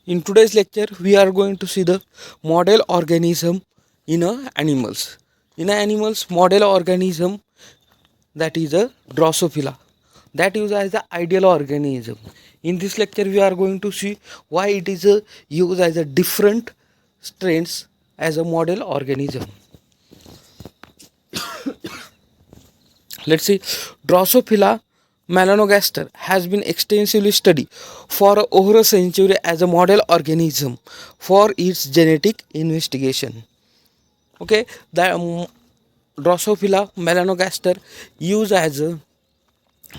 In today's lecture, we are going to see the model organism in animals. In animals, model organism that is a Drosophila that used as the ideal organism. In this lecture, we are going to see why it is used as a different strains as a model organism. Let's see, Drosophila melanogaster has been extensively studied for over a century as a model organism for its genetic investigation. Okay, the Drosophila melanogaster used as a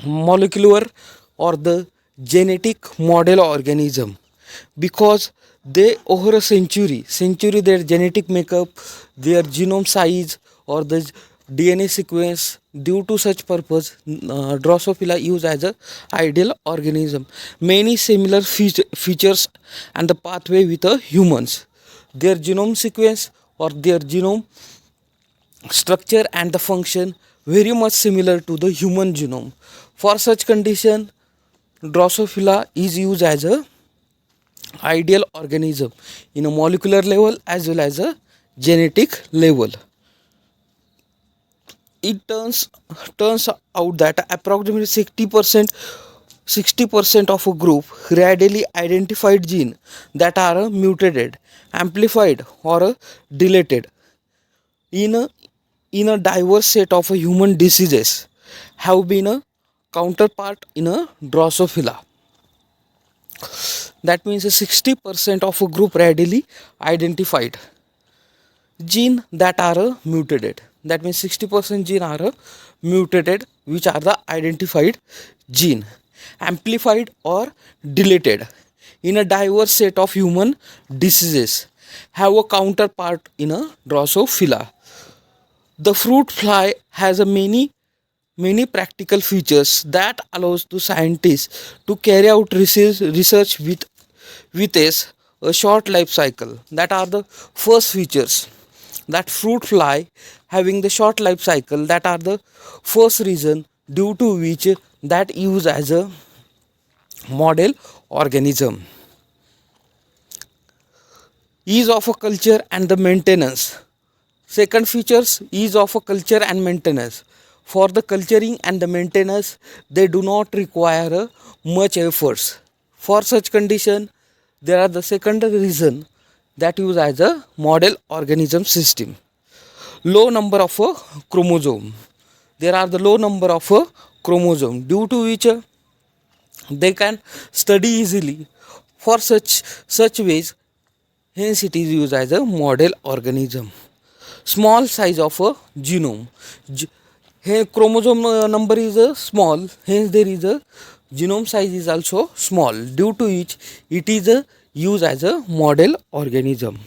molecular or the genetic model organism because they over a century their genetic makeup, their genome size or the DNA sequence. Due to such purpose, Drosophila used as a ideal organism many similar features and the pathway with humans. Their genome sequence or their genome structure and the function very much similar to the human genome. For such condition, Drosophila is used as a ideal organism in a molecular level as well as a genetic level. It turns out that approximately 60% of a group readily identified gene that are mutated, amplified or deleted in a diverse set of human diseases have been a counterpart in a Drosophila. That means 60% of a group readily identified gene that are mutated. That means 60% gene are mutated, which are the identified gene, amplified or deleted in a diverse set of human diseases have a counterpart in a Drosophila. The fruit fly has a many practical features that allows to scientists to carry out research with a short life cycle. That are the first features. That fruit fly having the short life cycle, that are the first reason due to which that use as a model organism. Ease of a culture and the maintenance. Second features, ease of a culture and maintenance. For the culturing and the maintenance, they do not require much efforts. For such condition, there are the second reason that use as a model organism system. Low number of a chromosome. There are the low number of a chromosome due to which they can study easily. For such ways, hence it is used as a model organism. Small size of a genome. Here chromosome number is small, hence there is a genome size is also small, due to which it is used as a model organism.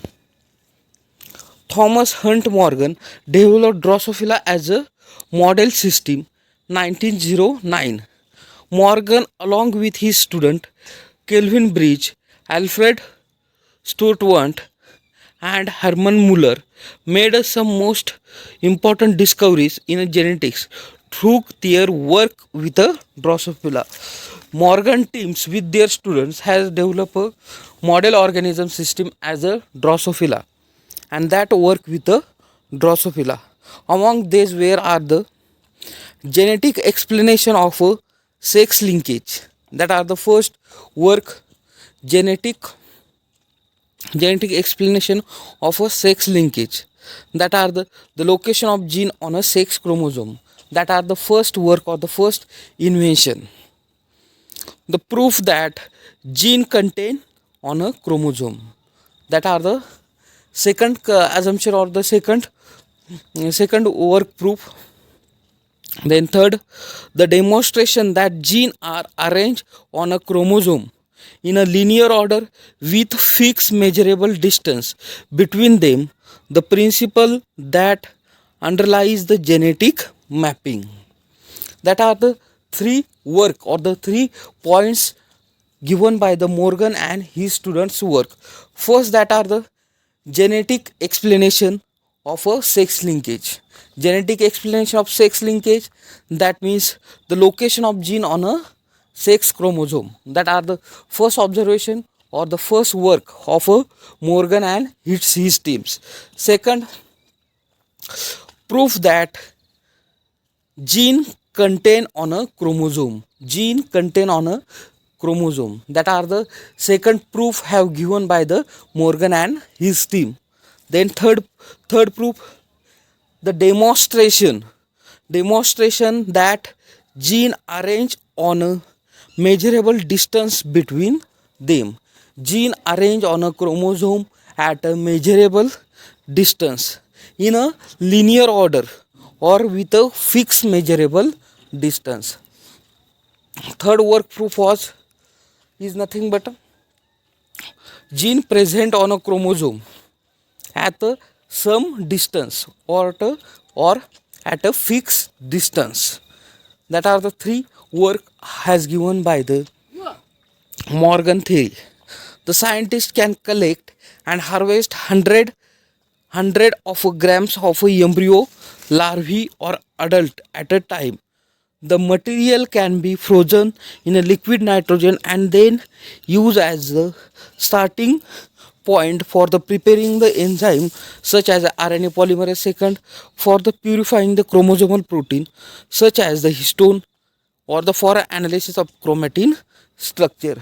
Thomas Hunt Morgan developed Drosophila as a model system 1909. Morgan, along with his student Kelvin Bridge, Alfred Sturtevant, and Hermann Muller, made some most important discoveries in genetics through their work with a Drosophila. Morgan teams with their students has developed a model organism system as a Drosophila, and that work with a Drosophila. Among these where are the genetic explanation of sex linkage, that are the first work genetic explanation of a sex linkage, that are the location of gene on a sex chromosome, that are the first work or the first invention. The proof that gene contain on a chromosome, that are the second assumption or the second work proof. Then third, the demonstration that genes are arranged on a chromosome in a linear order with fixed measurable distance between them, the principle that underlies the genetic mapping. That are the three work or the 3 points given by the Morgan and his students' work. First, that are the genetic explanation of a sex linkage. Genetic explanation of sex linkage, that means the location of gene on a sex chromosome, that are the first observation or the first work of Morgan and his teams. Second, proof that gene contain on a chromosome. Gene contain on a chromosome. That are the second proof have given by the Morgan and his team. Then third proof, the demonstration that gene arrange on a measurable distance between them. Gene arrange on a chromosome at a measurable distance in a linear order or with a fixed measurable distance. Third work proof is nothing but gene present on a chromosome at some distance or at a fixed distance. That are the three work has given by the Morgan theory. The scientist can collect and harvest hundred of grams of embryo, larvae or adult at a time. The material can be frozen in a liquid nitrogen and then used as the starting point for the preparing the enzyme such as RNA polymerase second, for the purifying the chromosomal protein such as the histone, or the for analysis of chromatin structure.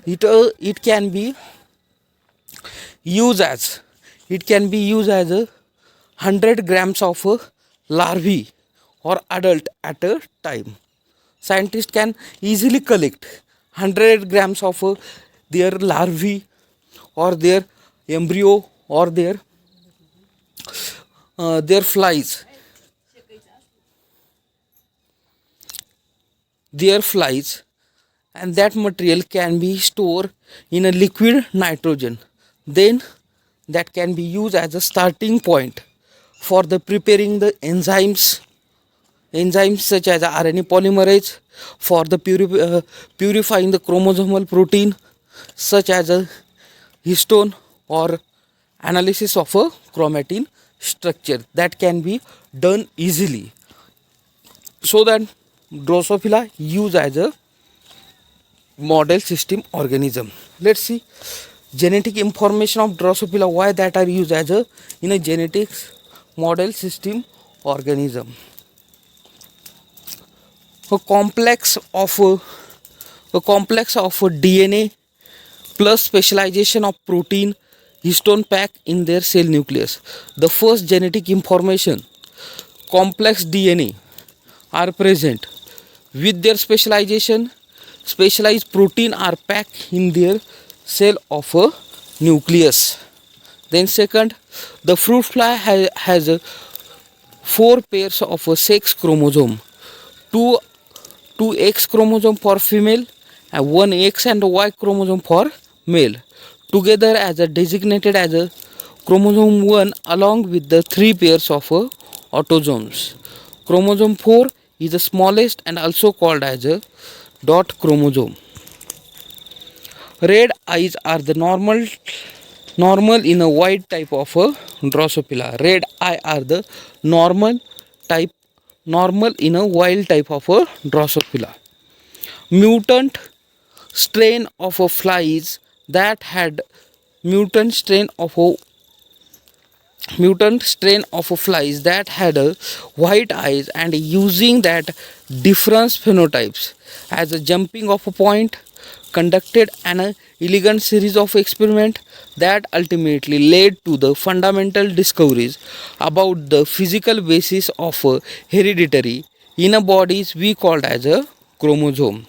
It can be used as a 100 grams of larvae or adult at a time. Scientists can easily collect 100 grams of their larvae or their embryo or their flies, and that material can be stored in a liquid nitrogen. Then that can be used as a starting point for the preparing the enzymes such as RNA polymerase, for the purifying the chromosomal protein such as a histone, or analysis of a chromatin structure. That can be done easily. So that Drosophila used as a model system organism. Let's see genetic information of Drosophila, why that are used as a in a genetics model system organism. A complex of DNA plus specialization of protein histone pack in their cell nucleus. The first genetic information, complex DNA, are present with their specialization. Specialized protein are packed in their cell of a nucleus. Then second, the fruit fly has 4 pairs of a sex chromosome, two X chromosome for female and 1 X and Y chromosome for male, together as a designated as a chromosome 1 along with the 3 pairs of autosomes. Chromosome 4 is the smallest and also called as a dot chromosome. Red eyes are the normal in a white type of Drosophila. Red eye are the normal in a wild type of Drosophila. Mutant strain of flies that had mutant strain of flies that had white eyes and using that different phenotypes as a jumping of a point, conducted an elegant series of experiments that ultimately led to the fundamental discoveries about the physical basis of hereditary in a bodies we called as a chromosome.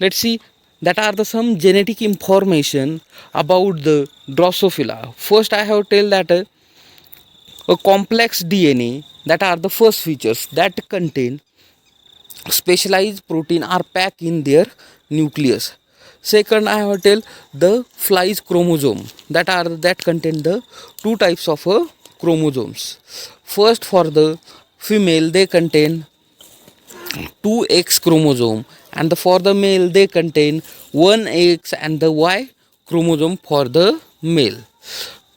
Let's see that are the some genetic information about the Drosophila. First I have tell that a complex DNA, that are the first features that contain specialized protein are packed in their nucleus. Second I have tell the flies chromosome, that contain the 2 types of chromosomes. First, for the female they contain 2X chromosome, and for the male they contain 1X and the Y chromosome for the male,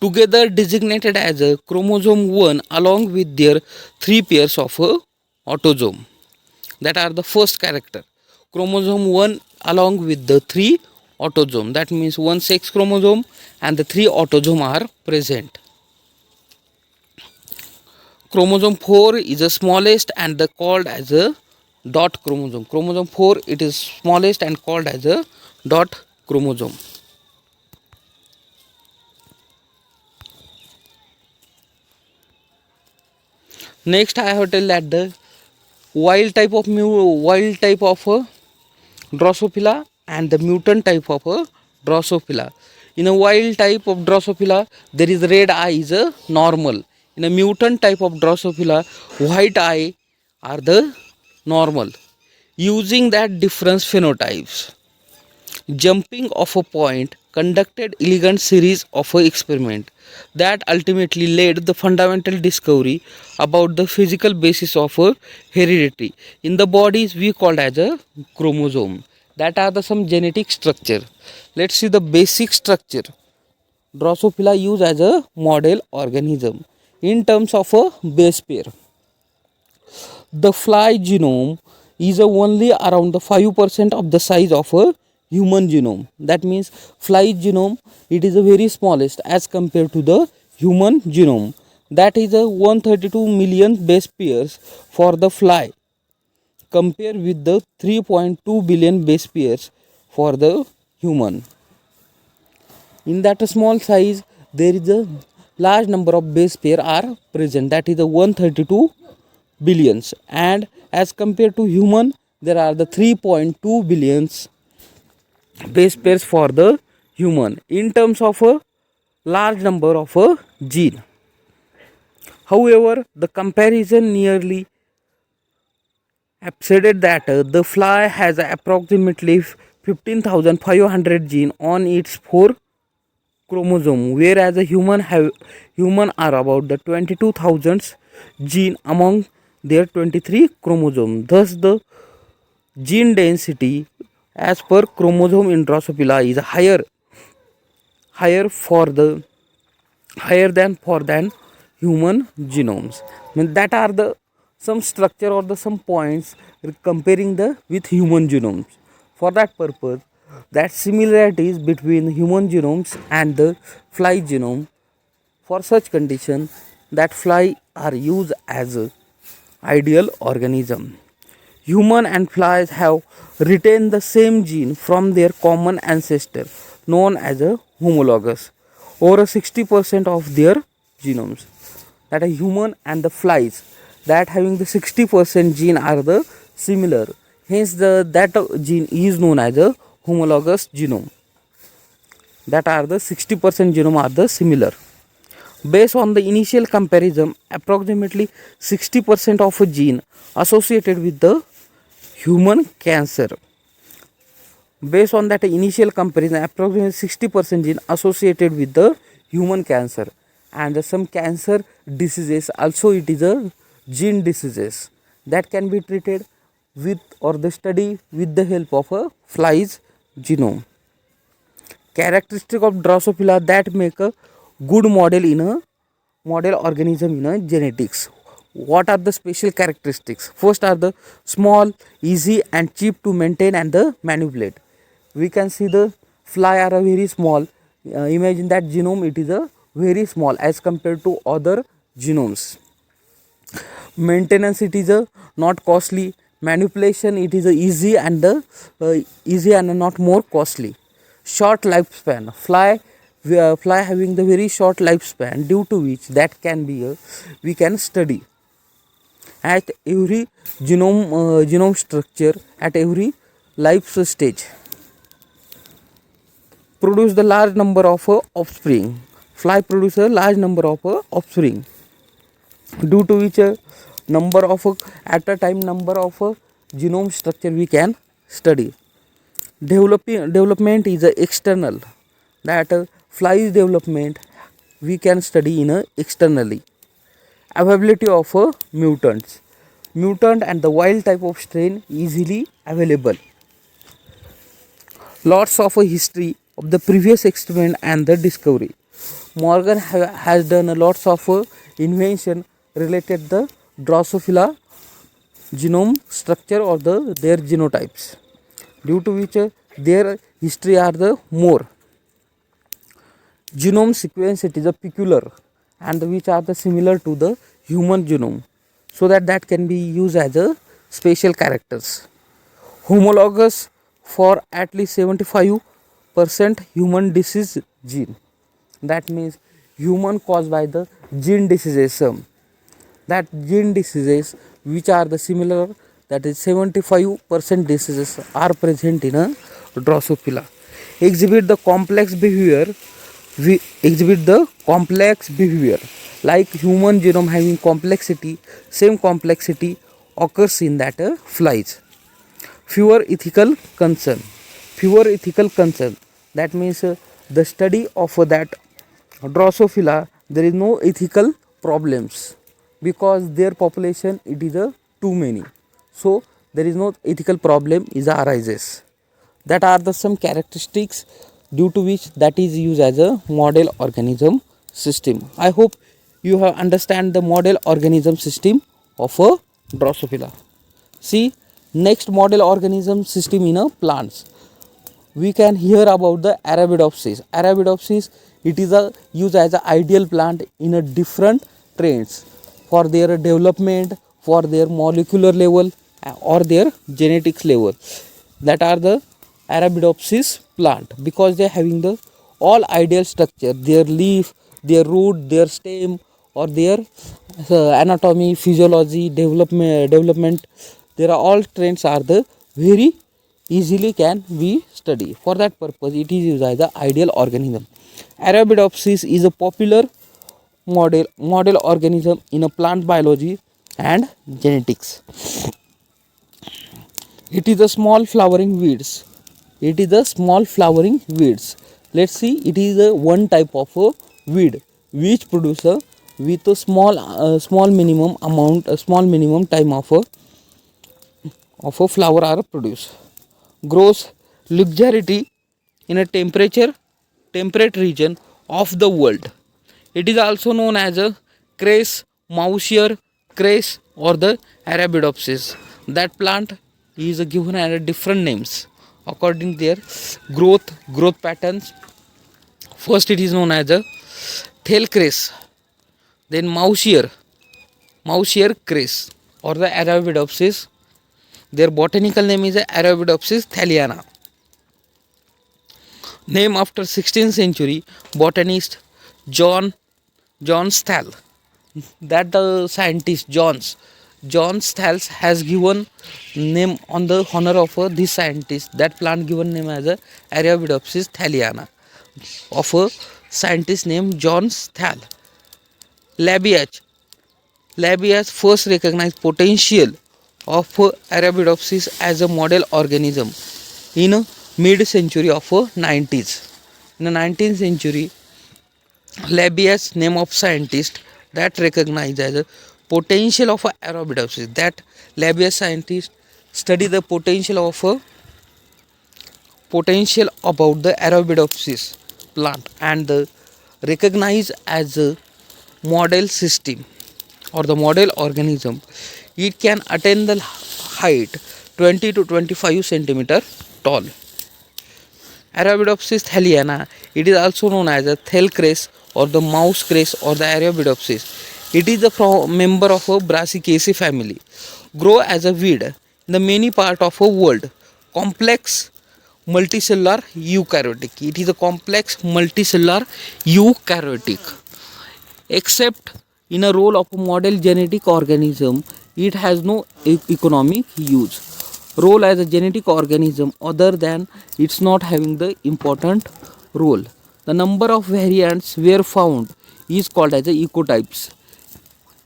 together designated as a chromosome 1 along with their 3 pairs of autosome. That are the first character. Chromosome 1 along with the 3 autosome. That means one sex chromosome and the 3 autosome are present. Chromosome 4 is the smallest and the called as a dot chromosome. Chromosome 4, it is smallest and called as a dot chromosome. Next, I have to tell that the wild type of Drosophila and the mutant type of Drosophila. In a wild type of Drosophila, there is red eye is a normal. In a mutant type of Drosophila, white eye are the normal. Using that different phenotypes, jumping off a point conducted elegant series of a experiment that ultimately led the fundamental discovery about the physical basis of heredity in the bodies we called as a chromosome. That are the some genetic structure. Let's see the basic structure. Drosophila used as a model organism in terms of a base pair. The fly genome is only around the 5% of the size of a human genome. That means fly genome, it is the very smallest as compared to the human genome. That is a 132 million base pairs for the fly, compared with the 3.2 billion base pairs for the human. In that small size, there is a large number of base pair are present. That is the 132 billions, and as compared to human, there are the 3.2 billions base pairs for the human in terms of a large number of a gene. However, the comparison nearly absurd that the fly has approximately 15,500 gene on its 4 chromosome, whereas a human are about the 22,000 gene among their 23 chromosome. Thus, the gene density as per chromosome in Drosophila is higher than human genomes. That are the some structure or the some points comparing the with human genomes. For that purpose, that similarities between human genomes and the fly genome, for such condition that fly are used as a ideal organism. Human and flies have retained the same gene from their common ancestor known as a homologous over 60% of their genomes. That a human and the flies that having the 60% gene are the similar, hence that gene is known as a homologous genome. That are the 60% genome are the similar. Based on the initial comparison, approximately 60% of a gene associated with the human cancer. Based on that initial comparison, approximately 60% gene associated with the human cancer, and some cancer diseases also, it is a gene diseases that can be treated with or the study with the help of a fly's genome. Characteristic of Drosophila that make a good model organism in a genetics. What are the special characteristics? First are the small, easy and cheap to maintain and the manipulate. We can see the fly are a very small. Imagine that genome, it is a very small as compared to other genomes. Maintenance, it is a not costly. Manipulation, it is a easy and not more costly. Short lifespan, fly having the very short lifespan, due to which that can be we can study at every genome structure at every life stage. Produce the large number of offspring. Fly produce a large number of offspring, due to which number of at a time number of genome structure we can study. Development is external. That fly's development we can study in externally. Availability of mutants. Mutant and the wild type of strain easily available. Lots of history of the previous experiment and the discovery. Morgan has done lots of invention related the Drosophila genome structure or their genotypes. due to which their history are the more. Genome sequence, it is a peculiar and which are the similar to the human genome, so that can be used as a special characters. Homologous for at least 75% human disease gene, that means human caused by the gene diseases, that gene diseases which are the similar, that is 75% diseases are present in a Drosophila, exhibit the complex behavior. We exhibit the complex behavior like human genome having complexity, same complexity occurs in that flies. Fewer ethical concern, fewer ethical concern, that means the study of that Drosophila, there is no ethical problems because their population it is too many, so there is no ethical problem is arises. That are the some characteristics due to which that is used as a model organism system. I hope you have understand the model organism system of a Drosophila. See, next model organism system in a plants, we can hear about the Arabidopsis. Arabidopsis, it is a used as an ideal plant in a different traits for their development, for their molecular level or their genetics level. That are the Arabidopsis plant because they are having the all ideal structure, their leaf, their root, their stem or their anatomy, physiology, development, there are all traits are the very easily can be studied. For that purpose it is used as the ideal organism. Arabidopsis is a popular model organism in a plant biology and genetics. It is a small flowering weeds. It is a small flowering weeds. Let's see, it is a one type of a weed which producer with a small minimum amount, a small minimum time of a flower are produced. Grows luxuriantly in a temperate region of the world. It is also known as a cress, mouse cress or the Arabidopsis. That plant is given as different names according to their growth patterns. First it is known as a thale cress, then mouse cress or the Arabidopsis. Their botanical name is Arabidopsis thaliana. Name after 16th century botanist John Stahl. That the scientist John Stahl has given name on the honor of this scientist. That plant given name as Arabidopsis thaliana of a scientist named John Stahl. Labiach first recognized potential of Arabidopsis as a model organism in mid-century of 90s. In the 19th century, Labiach's name of scientist that recognized as a potential of Arabidopsis. That Labiach scientist study the potential about the Arabidopsis plant and the recognize as a model system or the model organism. It can attain the height 20 to 25 centimeter tall. Arabidopsis thaliana, it is also known as a thale cress or the mouse cress or the Arabidopsis. It is a member of a Brassicaceae family. Grow as a weed in the many part of a world. Complex multicellular eukaryotic. It is a complex multicellular eukaryotic. Except in a role of a model genetic organism, it has no economic use. Role as a genetic organism other than it's not having the important role. The number of variants were found is called as the ecotypes.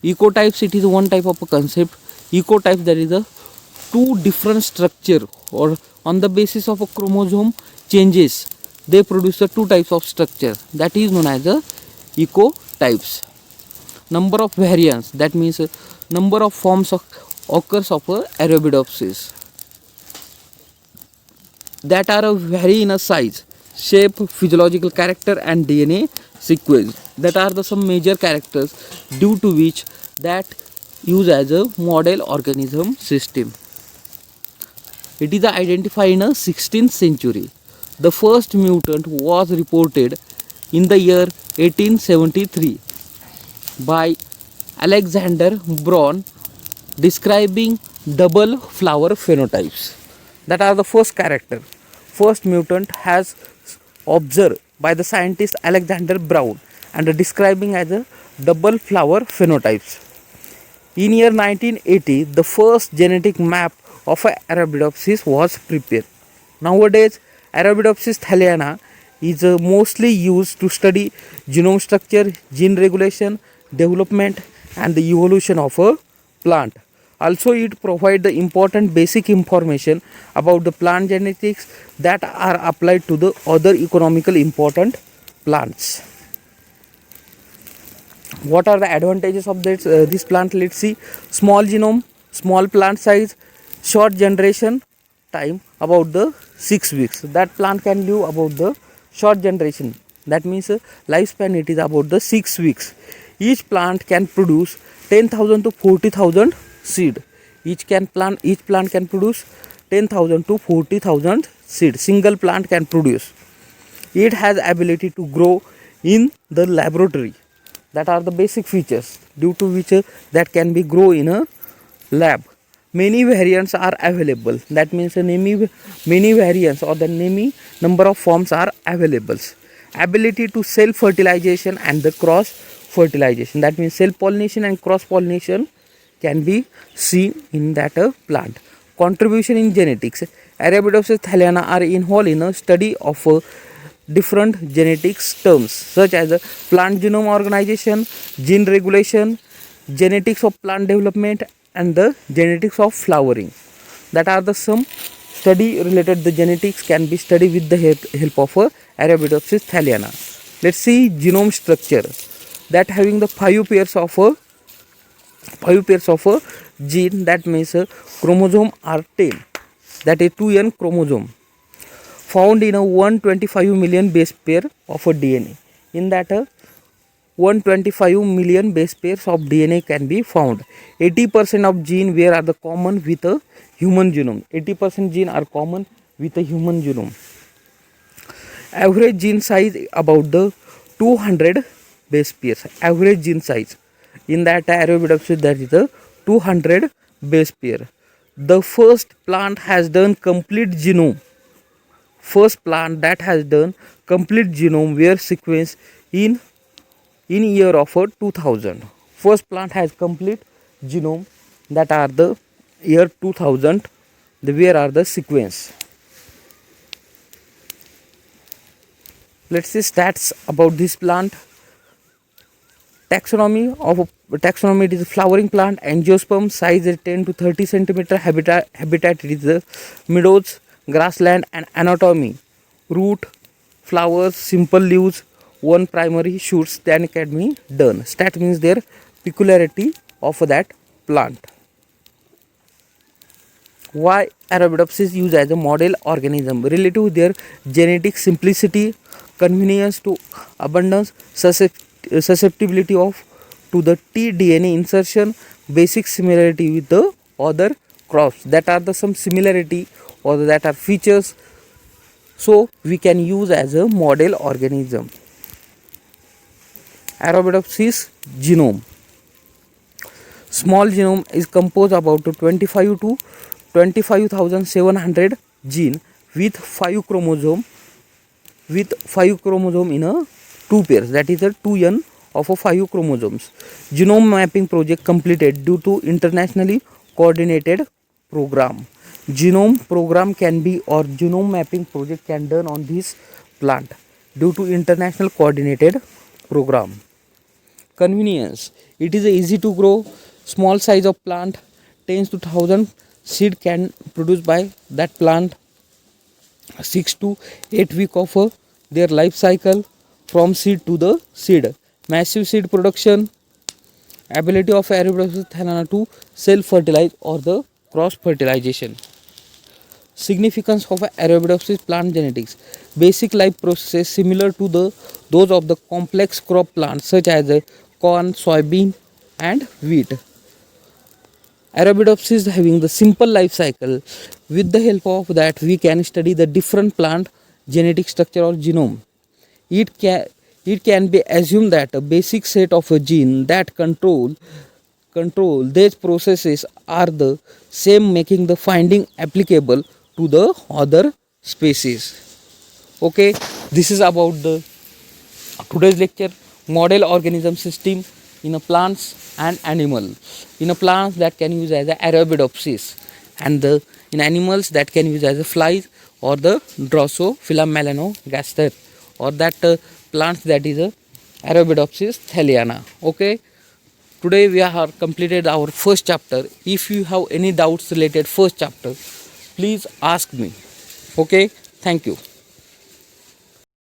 Ecotypes, it is one type of a concept. Ecotypes, there is a two different structure or on the basis of a chromosome changes they produce a two types of structure, that is known as the ecotypes. Number of variants, that means number of forms of occurs of a Arabidopsis that are vary in a size, shape, physiological character and DNA sequence. That are the some major characters due to which that use as a model organism system. It is identified in the 16th century. The first mutant was reported in the year 1873 by Alexander Braun, describing double flower phenotypes. That are the first character. First mutant has observed by the scientist Alexander Braun and describing as a double flower phenotypes. In year 1980, the first genetic map of Arabidopsis was prepared. Nowadays, Arabidopsis thaliana is mostly used to study genome structure, gene regulation, development, and the evolution of a plant. Also, it provides the important basic information about the plant genetics that are applied to the other economical important plants. What are the advantages of this plant? Let's see. Small genome, small plant size, short generation time, about the 6 weeks. That plant can live about the short generation. That means lifespan it is about the 6 weeks. Each plant can produce 10,000 to 40,000 seed. Each plant can produce 10,000 to 40,000 seed. Single plant can produce. It has ability to grow in the laboratory. That are the basic features due to which that can be grow in a lab. Many variants are available. That means many variants or the many number of forms are available. Ability to self fertilization and the cross fertilization. That means self pollination and cross pollination can be seen in that plant. Contribution in genetics. Arabidopsis thaliana are involved in a study of different genetics terms such as plant genome organization, gene regulation, genetics of plant development, and the genetics of flowering. That are the some study related the genetics can be studied with the help of Arabidopsis thaliana. Let's see genome structure. That having the 5 pairs of a gene, that means chromosome are 10. That is 2n chromosome found in a 125 million base pair of a DNA. In that 125 million base pairs of DNA can be found. 80% of gene where are the common with a human genome. 80% gene are common with a human genome. Average gene size about the 200 base pairs. Average gene size in that Arabidopsis, that is a 200 base pair. The first plant has done complete genome. First plant that has done complete genome were sequenced in year of 2000. First plant has complete genome, that are the year 2000. Where are the sequence? Let's see stats about this plant. Taxonomy it is a flowering plant. Angiosperm size is 10 to 30 centimeter. Habitat it is the meadows, grassland, and anatomy. Root, flowers, simple leaves, one primary shoots, then can be done. Stat means their peculiarity of that plant. Why Arabidopsis used as a model organism? Related to their genetic simplicity, convenience to abundance, susceptibility to the tDNA insertion, basic similarity with the other crops. That are the some similarity or that are features, so we can use as a model organism. Arabidopsis genome. Small genome is composed about 25 to 25,700 gene with 5 chromosome in a 2 pairs. That is a 2n of a 5 chromosomes. Genome mapping project completed due to internationally coordinated program. Genome program can be or genome mapping project can done on this plant due to international coordinated program. Convenience. It is easy to grow, small size of plant, 10 to 1000 seed can produce by that plant. 6 to 8 week of their life cycle from seed to the seed. Massive seed production. Ability of Arabidopsis thaliana to self fertilize or the cross fertilization. Significance of Arabidopsis plant genetics. Basic life processes similar to those of the complex crop plants such as corn, soybean, and wheat. Arabidopsis having the simple life cycle. With the help of that, we can study the different plant genetic structure or genome. It can it can be assumed that a basic set of a gene that control these processes are the same, making the finding applicable to the other species. Okay, this is about the today's lecture, model organism system in a plants and animal. In a plants that can use as a Arabidopsis, and the in animals that can use as a flies or the Drosophila melanogaster, or that plants that is a Arabidopsis thaliana. Okay, today we have completed our first chapter. If you have any doubts related first chapter, please ask me. Okay, thank you.